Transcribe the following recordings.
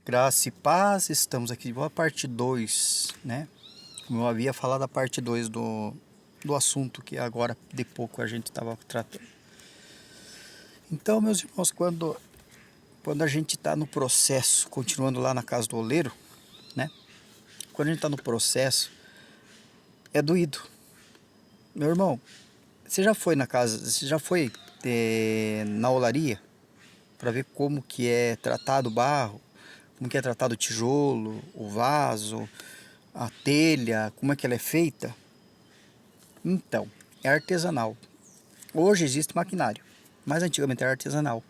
Graça e paz, estamos aqui de a parte 2, né? Como eu havia falado, a parte 2 do assunto que agora de pouco a gente estava tratando. Então, meus irmãos, quando a gente está no processo, continuando lá na casa do oleiro, né? Quando a gente está no processo, é doído. Meu irmão, você já foi na casa, você já foi na olaria para ver como que é tratado o barro, como que é tratado o tijolo, o vaso, a telha, como é que ela é feita? Então, é artesanal. Hoje existe maquinário, mas antigamente era artesanal.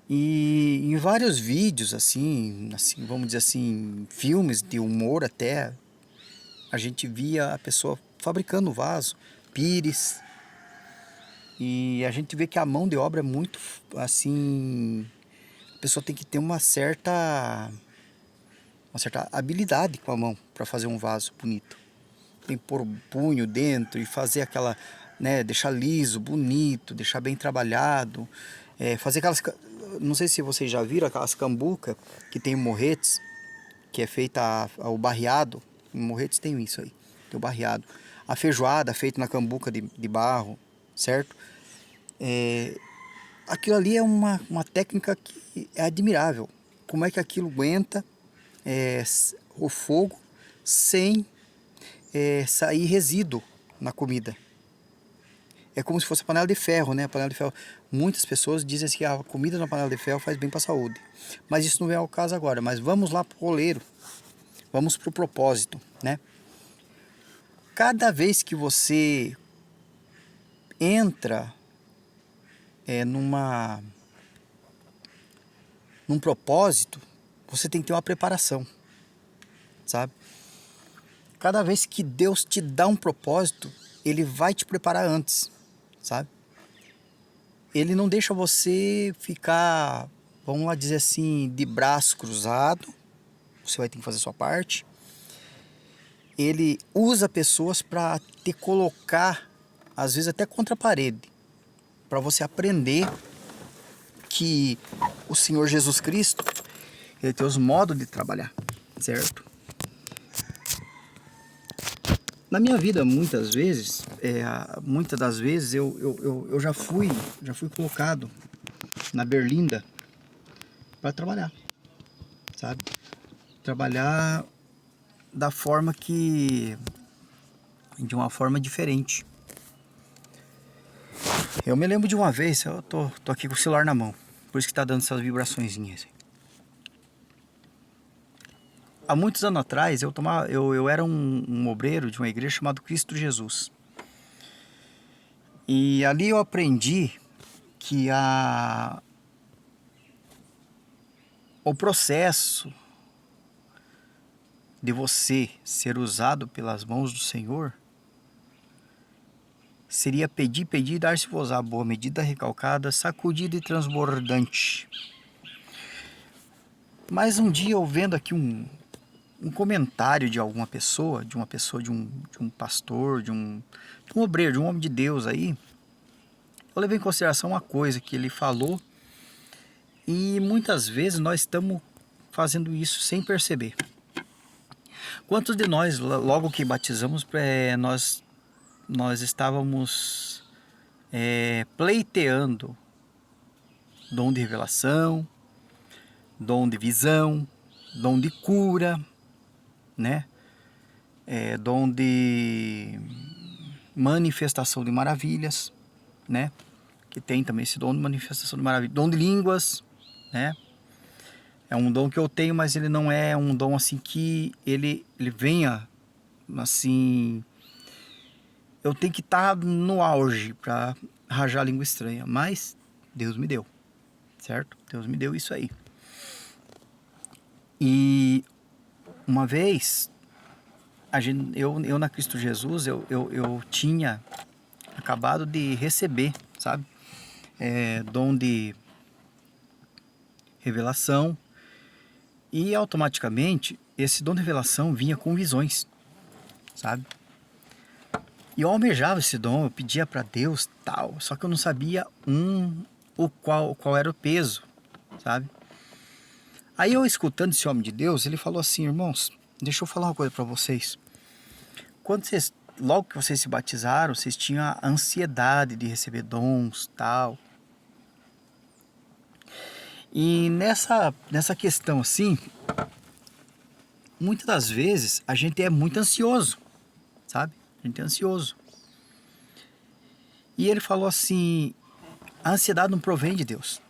E em vários vídeos, assim, vamos dizer assim, filmes de humor até, a gente via a pessoa fabricando o vaso, pires, e a gente vê que a mão de obra é muito, assim, a pessoa tem que ter uma certa habilidade com a mão para fazer um vaso bonito. Tem que pôr o punho dentro e fazer aquela, né, deixar liso, bonito, deixar bem trabalhado, fazer aquelas, não sei se vocês já viram aquelas cambuca que tem morretes, que é feita o barreado, em morretes tem isso aí, tem o barreado, a feijoada feita na cambuca de barro, certo? Aquilo ali é uma técnica que é admirável, como é que aquilo aguenta o fogo sem sair resíduo na comida. É como se fosse a panela de ferro, né? A panela de ferro. Muitas pessoas dizem que a comida na panela de ferro faz bem para a saúde. Mas isso não é o caso agora. Mas vamos lá para o oleiro. Vamos para o propósito, né? Cada vez que você entra num propósito, você tem que ter uma preparação, sabe? Cada vez que Deus te dá um propósito, Ele vai te preparar antes, sabe? Ele não deixa você ficar, vamos lá dizer assim, de braço cruzado. Você vai ter que fazer a sua parte. Ele usa pessoas para te colocar, às vezes até contra a parede, para você aprender que o Senhor Jesus Cristo, Ele tem os modos de trabalhar, certo? Na minha vida, muitas das vezes, eu já fui colocado na berlinda para trabalhar, sabe? Trabalhar de uma forma diferente. Eu me lembro de uma vez, eu tô aqui com o celular na mão, por isso que tá dando essas vibraçõezinhas. Há muitos anos atrás, eu era um obreiro de uma igreja chamada Cristo Jesus. E ali eu aprendi que o processo de você ser usado pelas mãos do Senhor seria pedir e dar-se-vos a boa medida, recalcada, sacudida e transbordante. Mas um dia eu vendo aqui um comentário de alguma pessoa, de um pastor, de um obreiro, de um homem de Deus aí, eu levei em consideração uma coisa que ele falou e muitas vezes nós estamos fazendo isso sem perceber. Quantos de nós, logo que batizamos, nós estávamos pleiteando dom de revelação, dom de visão, dom de cura, né? Dom de manifestação de maravilhas, né? Que tem também esse dom de manifestação de maravilhas, dom de línguas, né? É um dom que eu tenho, mas ele não é um dom assim que ele venha assim. Eu tenho que estar no auge para rajar a língua estranha, mas Deus me deu, certo? Deus me deu isso aí. E uma vez, eu na Cristo Jesus, eu tinha acabado de receber, sabe? Dom de revelação. E automaticamente, esse dom de revelação vinha com visões, sabe? E eu almejava esse dom, eu pedia para Deus tal, só que eu não sabia qual era o peso, sabe? Aí eu escutando esse homem de Deus, ele falou assim: irmãos, deixa eu falar uma coisa para vocês. Logo que vocês se batizaram, vocês tinham a ansiedade de receber dons, tal. E nessa questão assim, muitas das vezes a gente é muito ansioso, sabe? A gente é ansioso. E ele falou assim: a ansiedade não provém de Deus.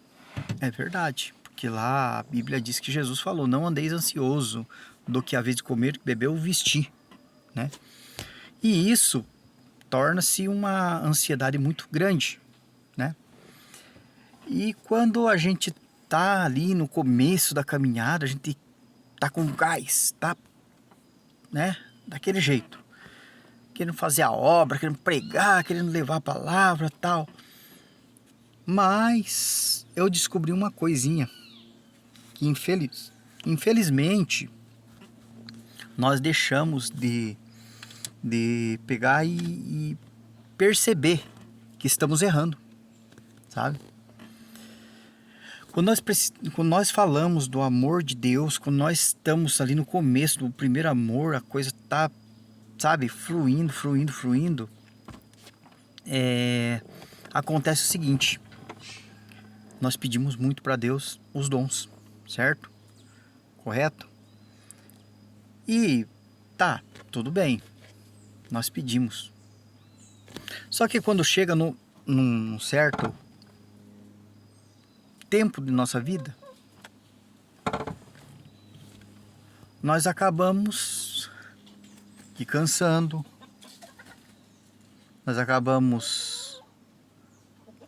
É verdade, porque lá a Bíblia diz que Jesus falou: não andeis ansioso do que a vez de comer, beber ou vestir, né? E isso torna-se uma ansiedade muito grande, né? E quando a gente tá ali no começo da caminhada, a gente tá com gás, tá, né? Daquele jeito, querendo fazer a obra, querendo pregar, querendo levar a palavra, tal. Mas eu descobri uma coisinha que infelizmente nós deixamos de pegar e perceber que estamos errando, sabe? Quando nós falamos do amor de Deus, quando nós estamos ali no começo do primeiro amor, a coisa tá, sabe, fluindo, acontece o seguinte: nós pedimos muito para Deus os dons, certo? Correto? E tá, tudo bem, nós pedimos. Só que quando chega num certo tempo de nossa vida, nós acabamos que cansando, nós acabamos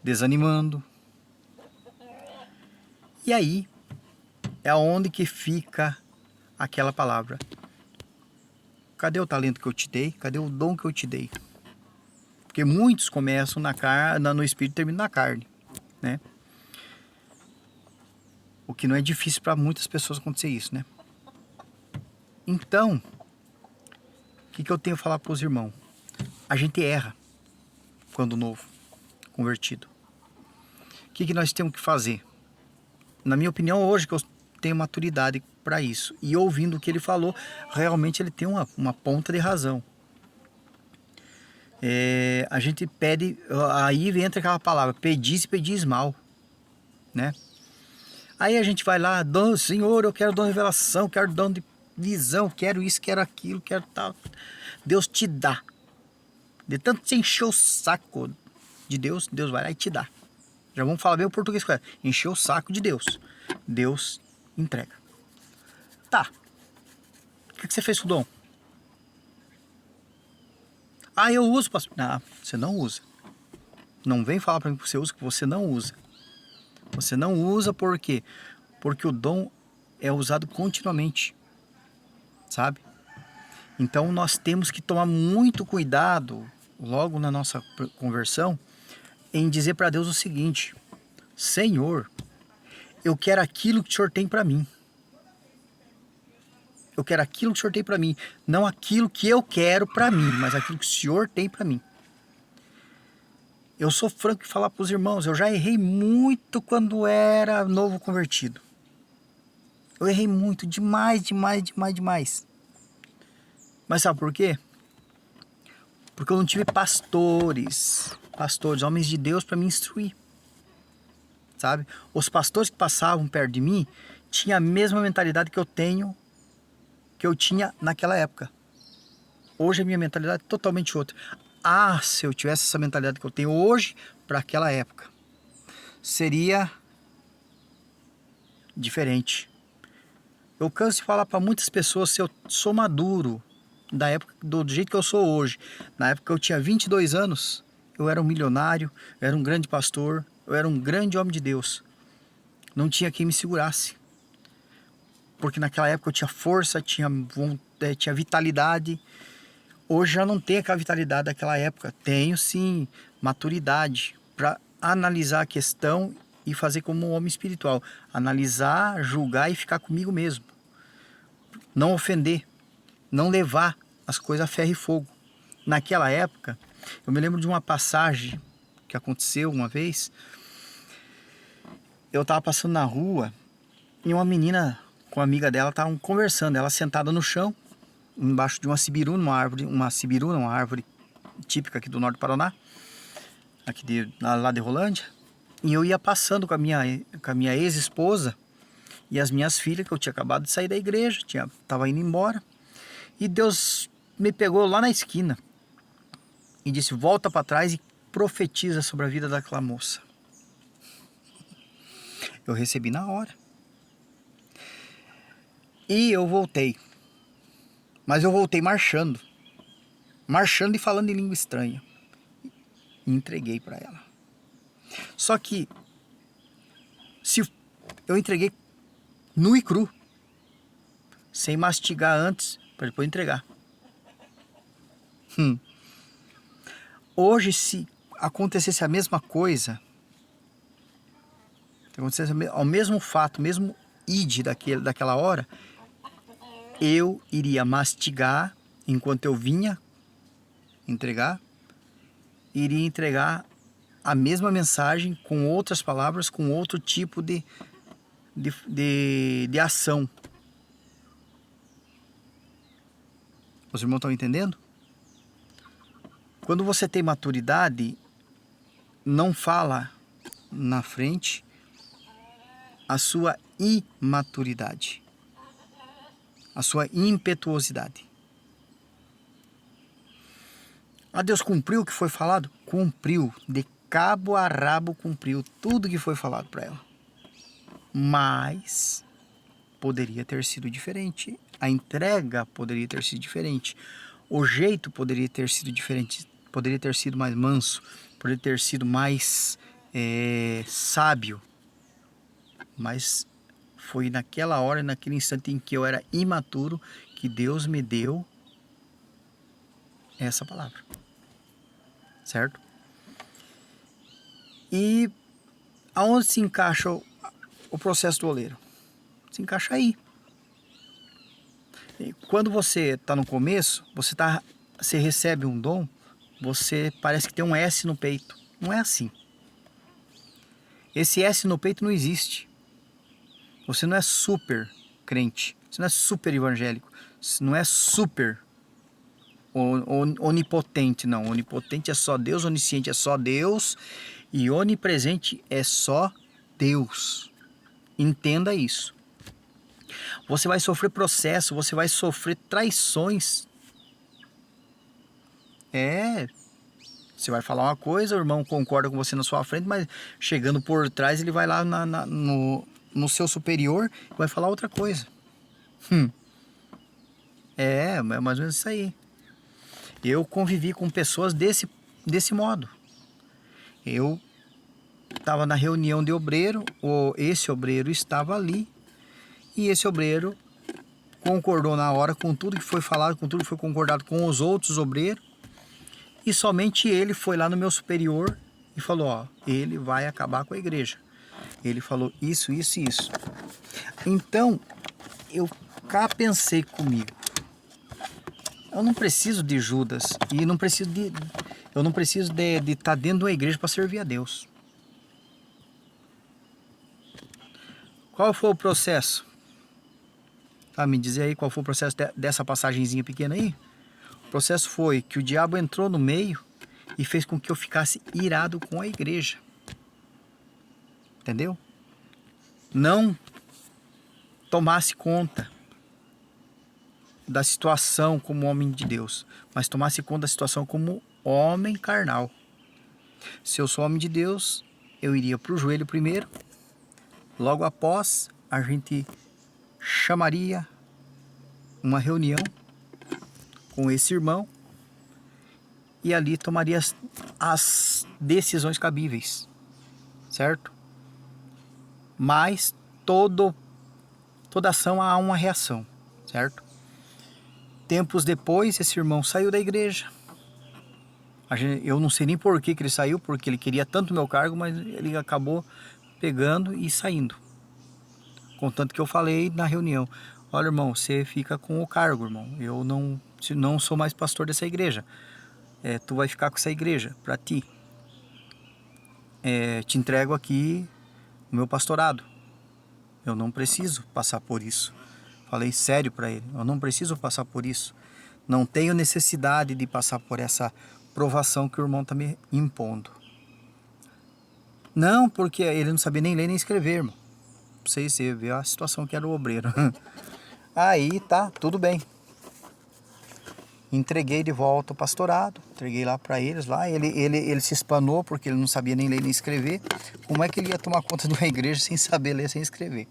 desanimando. E aí é onde que fica aquela palavra: cadê o talento que eu te dei? Cadê o dom que eu te dei? Porque muitos começam no espírito e terminam na carne, né? O que não é difícil para muitas pessoas acontecer isso, né? Então, o que eu tenho a falar para os irmãos? A gente erra quando novo, convertido. O que nós temos que fazer? Na minha opinião, hoje que eu tenho maturidade para isso, e ouvindo o que ele falou, realmente ele tem uma ponta de razão. A gente pede, aí entra aquela palavra: pedis e pedis mal, né? Aí a gente vai lá: Senhor, eu quero dom de revelação, quero dom de visão, quero isso, quero aquilo, quero tal. Deus te dá. De tanto você encher o saco de Deus, Deus vai lá e te dá. Já vamos falar bem o português com ela: encher o saco de Deus, Deus entrega. Tá, o que você fez com o dom? Ah, eu uso, pastor. Não, você não usa. Não vem falar para mim que você usa, que você não usa. Você não usa por quê? Porque o dom é usado continuamente, sabe? Então nós temos que tomar muito cuidado logo na nossa conversão em dizer para Deus o seguinte: Senhor, eu quero aquilo que o Senhor tem para mim. Eu quero aquilo que o Senhor tem para mim, não aquilo que eu quero para mim, mas aquilo que o Senhor tem para mim. Eu sou franco em falar para os irmãos: eu já errei muito quando era novo convertido. Eu errei muito, demais. Mas sabe por quê? Porque eu não tive pastores, homens de Deus para me instruir, sabe? Os pastores que passavam perto de mim tinham a mesma mentalidade que eu tinha naquela época. Hoje a minha mentalidade é totalmente outra. Ah, se eu tivesse essa mentalidade que eu tenho hoje para aquela época, seria diferente. Eu canso de falar para muitas pessoas: se eu sou maduro da época, do jeito que eu sou hoje. Na época eu tinha 22 anos, eu era um milionário, eu era um grande pastor, eu era um grande homem de Deus. Não tinha quem me segurasse. Porque naquela época eu tinha força, tinha vitalidade. Hoje já não tenho aquela vitalidade daquela época. Tenho sim maturidade para analisar a questão e fazer como um homem espiritual. Analisar, julgar e ficar comigo mesmo. Não ofender. Não levar as coisas a ferro e fogo. Naquela época, eu me lembro de uma passagem que aconteceu uma vez. Eu estava passando na rua e uma menina com a amiga dela, estavam conversando, ela sentada no chão, embaixo de uma cibiru, uma árvore típica aqui do norte do Paraná, lá de Rolândia. E eu ia passando com a minha ex-esposa e as minhas filhas, que eu tinha acabado de sair da igreja, estava indo embora. E Deus me pegou lá na esquina e disse: volta para trás e profetiza sobre a vida daquela moça. Eu recebi na hora. E eu voltei. Mas eu voltei marchando. Marchando e falando em língua estranha. E entreguei para ela. Só que se eu entreguei nu e cru, sem mastigar antes, para depois entregar. Hoje, se acontecesse a mesma coisa, se acontecesse ao mesmo fato, mesmo id daquela hora, eu iria mastigar enquanto eu vinha entregar, iria entregar a mesma mensagem com outras palavras, com outro tipo de ação. Os irmãos estão entendendo? Quando você tem maturidade, não fala na frente a sua imaturidade, a sua impetuosidade. Deus cumpriu o que foi falado? Cumpriu, de cabo a rabo cumpriu tudo que foi falado para ela. Mas poderia ter sido diferente, a entrega poderia ter sido diferente, o jeito poderia ter sido diferente, poderia ter sido mais manso, poderia ter sido mais sábio. Mas foi naquela hora, naquele instante em que eu era imaturo, que Deus me deu essa palavra. Certo? E aonde se encaixa o processo do oleiro? Se encaixa aí. E quando você está no começo, você recebe um dom, você parece que tem um S no peito. Não é assim. Esse S no peito não existe. Você não é super crente, você não é super evangélico, você não é super onipotente, não. Onipotente é só Deus, onisciente é só Deus e onipresente é só Deus. Entenda isso. Você vai sofrer processo, você vai sofrer traições. Você vai falar uma coisa, o irmão concorda com você na sua frente, mas chegando por trás ele vai lá no seu superior e vai falar outra coisa. É mais ou menos isso aí. Eu convivi com pessoas desse modo. Eu estava na reunião de obreiro, esse obreiro estava ali, e esse obreiro concordou na hora com tudo que foi falado, com tudo que foi concordado com os outros obreiros, e somente ele foi lá no meu superior e falou: ele vai acabar com a igreja. Ele falou isso, isso e isso. Então, eu cá pensei comigo, eu não preciso de Judas e eu não preciso de estar dentro de uma igreja para servir a Deus. Qual foi o processo? Me dizer aí qual foi o processo dessa passagenzinha pequena aí? O processo foi que o diabo entrou no meio e fez com que eu ficasse irado com a igreja. Entendeu? Não tomasse conta da situação como homem de Deus, mas tomasse conta da situação como homem carnal. Se eu sou homem de Deus, eu iria para o joelho primeiro, logo após a gente chamaria uma reunião com esse irmão e ali tomaria as decisões cabíveis, certo? Mas toda ação há uma reação, certo? Tempos depois, esse irmão saiu da igreja. Eu não sei nem por que ele saiu, porque ele queria tanto o meu cargo, mas ele acabou pegando e saindo. Contanto que eu falei na reunião: olha, irmão, você fica com o cargo, irmão. Eu não sou mais pastor dessa igreja. Tu vai ficar com essa igreja para ti. Te entrego aqui o meu pastorado. Eu não preciso passar por isso. Falei sério para ele, eu não preciso passar por isso. Não tenho necessidade de passar por essa provação que o irmão está me impondo. Não, porque ele não sabia nem ler nem escrever, irmão. Pra vocês verem a situação que era o obreiro. Aí tá, tudo bem. Entreguei de volta o pastorado, entreguei lá para eles lá. Ele se espanou porque ele não sabia nem ler nem escrever. Como é que ele ia tomar conta de uma igreja sem saber ler, sem escrever?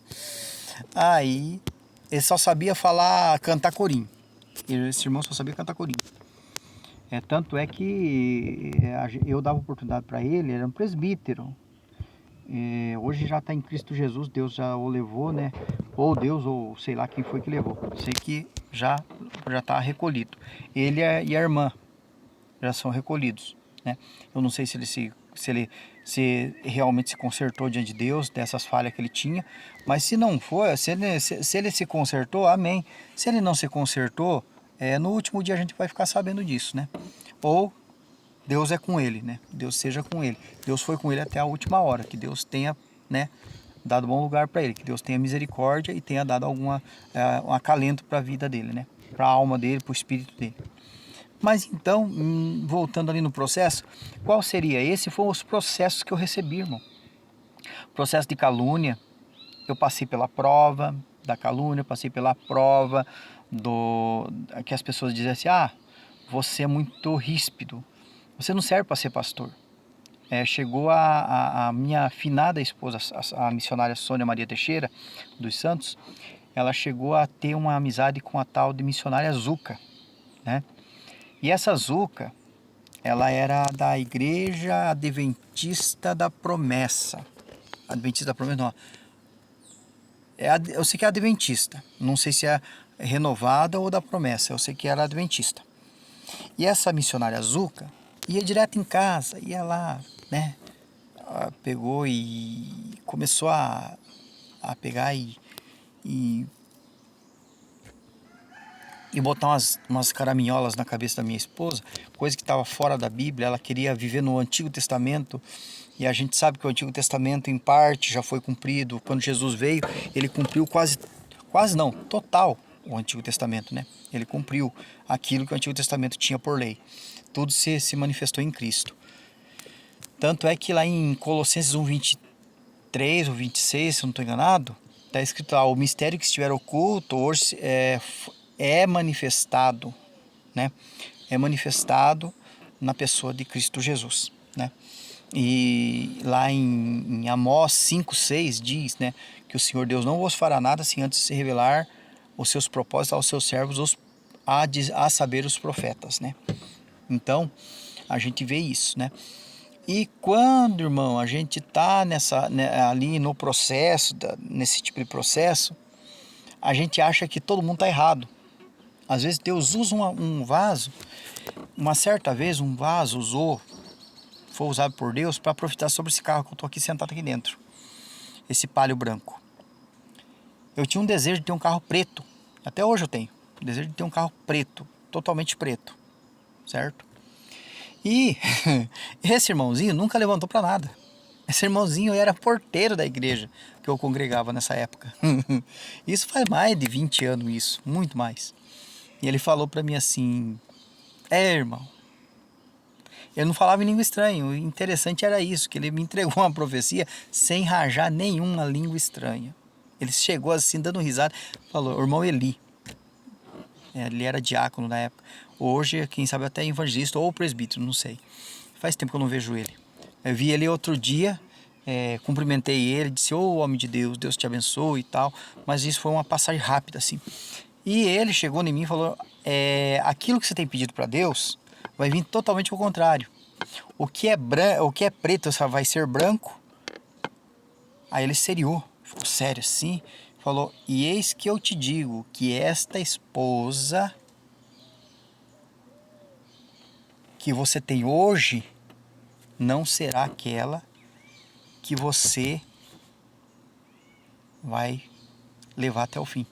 Aí ele só sabia falar, cantar corinho. Esse irmão só sabia cantar corinho. Tanto é que eu dava oportunidade para ele, ele era um presbítero. Hoje já está em Cristo Jesus, Deus já o levou, né? Ou Deus, ou sei lá quem foi que levou. Sei que já está recolhido. Ele e a irmã já são recolhidos, né? Eu não sei se ele realmente se consertou diante de Deus dessas falhas que ele tinha, mas se não for, se ele se consertou, amém. Se ele não se consertou, no último dia a gente vai ficar sabendo disso, né? Ou Deus é com ele, né? Deus seja com ele. Deus foi com ele até a última hora. Que Deus tenha, né, dado bom lugar para ele. Que Deus tenha misericórdia e tenha dado um acalento para a vida dele, né? Para a alma dele, para o espírito dele. Mas então, voltando ali no processo, qual seria? Esses foram os processos que eu recebi, irmão. Processo de calúnia. Eu passei pela prova da calúnia, passei pela prova que as pessoas diziam assim, você é muito ríspido. Você não serve para ser pastor. Chegou a minha finada esposa, a missionária Sônia Maria Teixeira dos Santos, ela chegou a ter uma amizade com a tal de missionária Zuca, né? E essa Zuca, ela era da Igreja Adventista da Promessa. Adventista da Promessa, não. Eu sei que é Adventista, não sei se é renovada ou da Promessa, eu sei que era Adventista. E essa missionária Zuca ia direto em casa, ia lá, né? Pegou e começou a pegar e botar umas caraminholas na cabeça da minha esposa, coisa que estava fora da Bíblia. Ela queria viver no Antigo Testamento, e a gente sabe que o Antigo Testamento em parte já foi cumprido. Quando Jesus veio, ele cumpriu quase não, total o Antigo Testamento, né? Ele cumpriu aquilo que o Antigo Testamento tinha por lei. Tudo se manifestou em Cristo. Tanto é que lá em Colossenses 1:23 ou 26, se eu não estou enganado, está escrito lá, o mistério que estiver oculto hoje é manifestado, né? É manifestado na pessoa de Cristo Jesus, né? E lá em Amós 5:6 diz, né, que o Senhor Deus não vos fará nada sem antes se revelar os seus propósitos aos seus servos, a saber, os profetas, né? Então, a gente vê isso, né? E quando, irmão, a gente está ali no processo, nesse tipo de processo, a gente acha que todo mundo está errado. Às vezes Deus usa um vaso, uma certa vez um vaso foi usado por Deus para profetizar sobre esse carro que eu estou aqui sentado aqui dentro, esse Palio branco. Eu tinha um desejo de ter um carro preto, até hoje eu tenho, o desejo de ter um carro preto, totalmente preto, certo? E esse irmãozinho nunca levantou para nada. Esse irmãozinho era porteiro da igreja que eu congregava nessa época. Isso faz mais de 20 anos, isso, muito mais. E ele falou para mim assim, irmão, ele não falava em língua estranha. O interessante era isso, que ele me entregou uma profecia sem rajar nenhuma língua estranha. Ele chegou assim, dando risada, falou, irmão Eli. Ele era diácono na época. Hoje, quem sabe, até evangelista ou presbítero, não sei. Faz tempo que eu não vejo ele. Eu vi ele outro dia, cumprimentei ele, disse, homem de Deus, Deus te abençoe e tal. Mas isso foi uma passagem rápida, assim. E ele chegou em mim e falou, aquilo que você tem pedido para Deus vai vir totalmente ao contrário. O que é preto vai ser branco. Aí ele seriou, ficou sério assim, falou, e eis que eu te digo que esta esposa que você tem hoje não será aquela que você vai levar até o fim.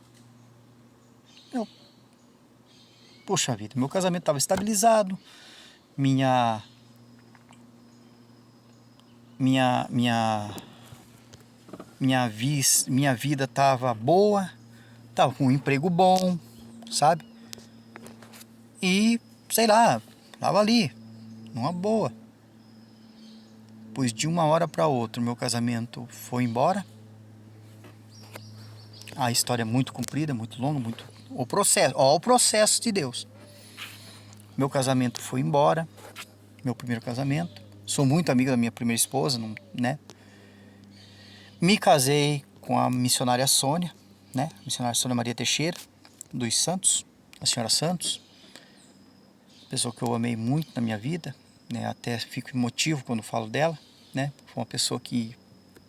Poxa vida, meu casamento estava estabilizado, minha minha vida tava boa, tava com um emprego bom, sabe? E, sei lá, tava ali, numa boa. Pois de uma hora para outra, meu casamento foi embora. A história é muito comprida, muito longa, muito... o processo de Deus. Meu casamento foi embora, meu primeiro casamento. Sou muito amigo da minha primeira esposa, né? Me casei com a missionária Sônia, né? A missionária Sônia Maria Teixeira, dos Santos, a senhora Santos. Pessoa que eu amei muito na minha vida, né? Até fico emotivo quando falo dela, né? Foi uma pessoa que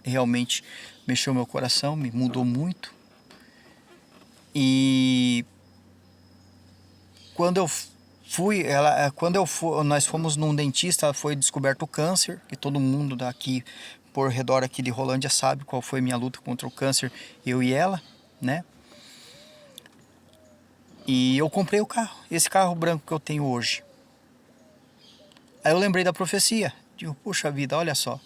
realmente mexeu meu coração, me mudou muito. E quando eu fui, nós fomos num dentista, foi descoberto o câncer, que todo mundo daqui por redor aqui de Rolândia sabe qual foi a minha luta contra o câncer, eu e ela, né? E eu comprei o carro, esse carro branco que eu tenho hoje. Aí eu lembrei da profecia, digo, puxa vida, olha só,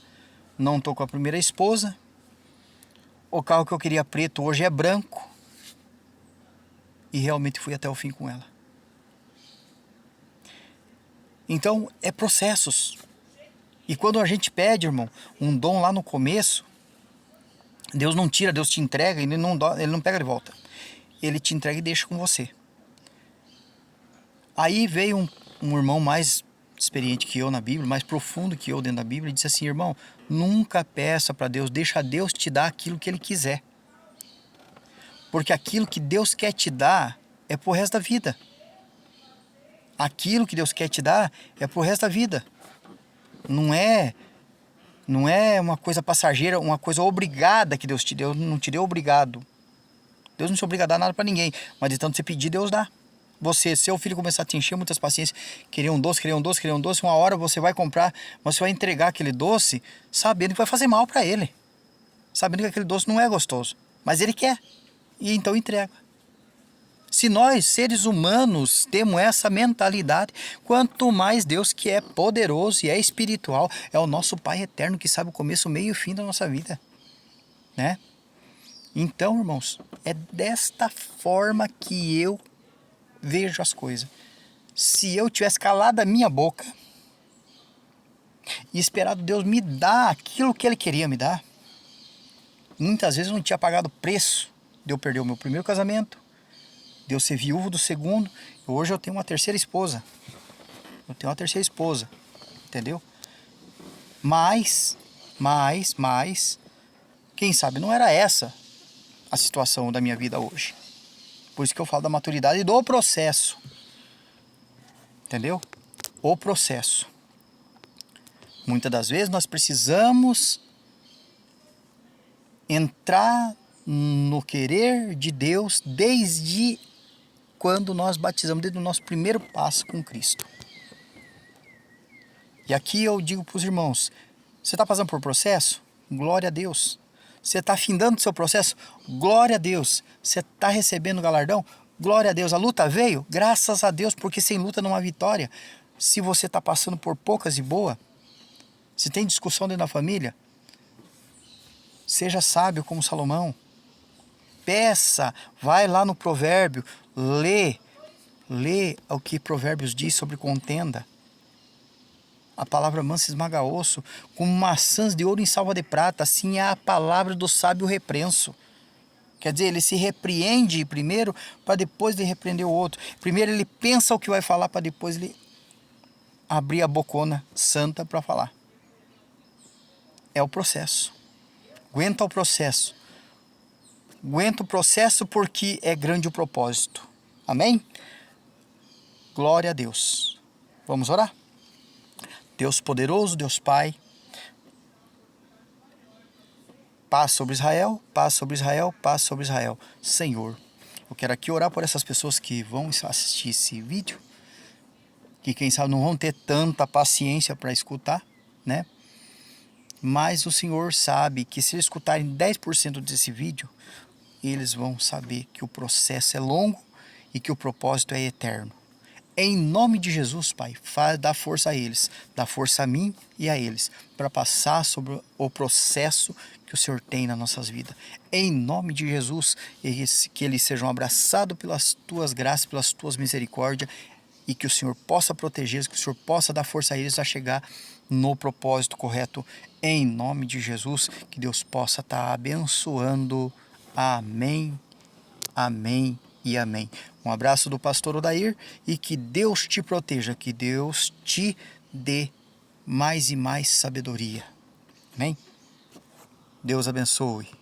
não tô com a primeira esposa, o carro que eu queria preto hoje é branco, e realmente fui até o fim com ela. Então, é processos. E quando a gente pede, irmão, um dom lá no começo, Deus não tira, Deus te entrega, ele não pega de volta. Ele te entrega e deixa com você. Aí veio um irmão mais experiente que eu na Bíblia, mais profundo que eu dentro da Bíblia, e disse assim, irmão, nunca peça para Deus, deixa Deus te dar aquilo que Ele quiser. Porque aquilo que Deus quer te dar é pro resto da vida. Aquilo que Deus quer te dar é pro resto da vida. Não é uma coisa passageira, uma coisa obrigada que Deus te deu, não te deu obrigado. Deus não se obriga a dar nada para ninguém, mas de tanto você pedir, Deus dá. Você, seu filho começar a te encher muitas paciências, querer um doce, uma hora você vai comprar, mas você vai entregar aquele doce sabendo que vai fazer mal para ele. Sabendo que aquele doce não é gostoso, mas ele quer, e então entrega. Se nós, seres humanos, temos essa mentalidade, quanto mais Deus, que é poderoso e é espiritual, é o nosso Pai eterno que sabe o começo, o meio e o fim da nossa vida, né? Então, irmãos, é desta forma que eu vejo as coisas. Se eu tivesse calado a minha boca e esperado Deus me dar aquilo que Ele queria me dar, muitas vezes eu não tinha pagado o preço de eu perder o meu primeiro casamento, de eu ser viúvo do segundo. Hoje eu tenho uma terceira esposa. Entendeu? Mas, quem sabe não era essa a situação da minha vida hoje. Por isso que eu falo da maturidade e do processo. Entendeu? O processo. Muitas das vezes nós precisamos entrar no querer de Deus desde quando nós batizamos, desde o nosso primeiro passo com Cristo. E aqui eu digo para os irmãos, você está passando por processo? Glória a Deus. Você está findando o seu processo? Glória a Deus. Você está recebendo o galardão? Glória a Deus. A luta veio? Graças a Deus, porque sem luta não há vitória. Se você está passando por poucas e boa, se tem discussão dentro da família, seja sábio como Salomão. Peça, vai lá no provérbio, lê o que Provérbios diz sobre contenda. A palavra mansa esmaga osso, como maçãs de ouro em salva de prata, assim é a palavra do sábio reprenso. Quer dizer, ele se repreende primeiro para depois de repreender o outro. Primeiro ele pensa o que vai falar para depois ele abrir a bocona santa para falar. É o processo. Aguenta o processo. Aguenta o processo porque é grande o propósito. Amém? Glória a Deus. Vamos orar? Deus poderoso, Deus Pai, paz sobre Israel, paz sobre Israel, paz sobre Israel. Senhor, eu quero aqui orar por essas pessoas que vão assistir esse vídeo, que quem sabe não vão ter tanta paciência para escutar, né? Mas o Senhor sabe que se eles escutarem 10% desse vídeo, eles vão saber que o processo é longo e que o propósito é eterno. Em nome de Jesus, Pai, dá força a eles, dá força a mim e a eles, para passar sobre o processo que o Senhor tem nas nossas vidas. Em nome de Jesus, que eles sejam abraçados pelas tuas graças, pelas tuas misericórdias, e que o Senhor possa protegê-los, que o Senhor possa dar força a eles a chegar no propósito correto. Em nome de Jesus, que Deus possa estar abençoando. Amém, amém e amém. Um abraço do pastor Odair e que Deus te proteja, que Deus te dê mais e mais sabedoria. Amém? Deus abençoe.